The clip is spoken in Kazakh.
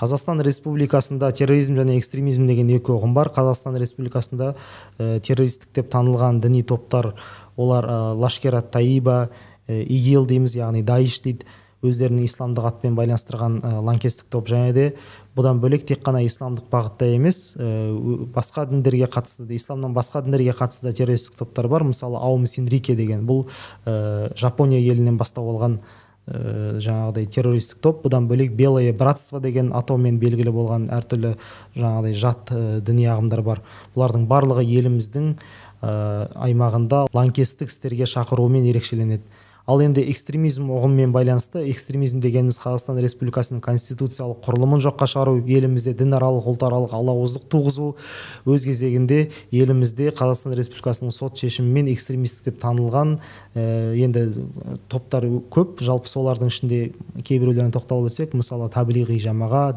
Қазақстан Республикасында терроризм және экстремизм деген екі ұғым бар. Қазақстан Республикасында террористік деп танылған діни топтар, олар Лашкер ат-Таиба, ИГИЛ дейміз, яғни Даиш дейді, өздерінің исламдық атпен байланыстырған лаңкестік топ, және де бұдан бөлек тек қана исламдық бағытта емес, басқа діндерге қатысты, исламнан басқа діндерге қатысты террористік топтар бар. Мысалы, Аум Синрике деген, бұл Жапония елінен бастау алған жаңағыдай террористік топ. Бұдан бөлек Белое братство деген атаумен белгілі болған әртүрлі жаңағыдай жат діни ағымдар бар. Бұлардың барлығы еліміздің аймағында лаңкестік істерге шақыруымен ерекшеленеді. Ал енді экстремизм ұғымымен байланысты, экстремизм дегеніміз Қазақстан Республикасының конституциялық құрылымын жоққа шығару, елімізде дінаралық, ұлтаралық алауыздық туғызу, өз кезегінде елімізде Қазақстан Республикасының сот шешімімен экстремистік деп танылған енді топтар көп. Жалпы солардың ішінде кейбіреулеріне тоқталып өтсек, мысалы Таблиғи жамаға,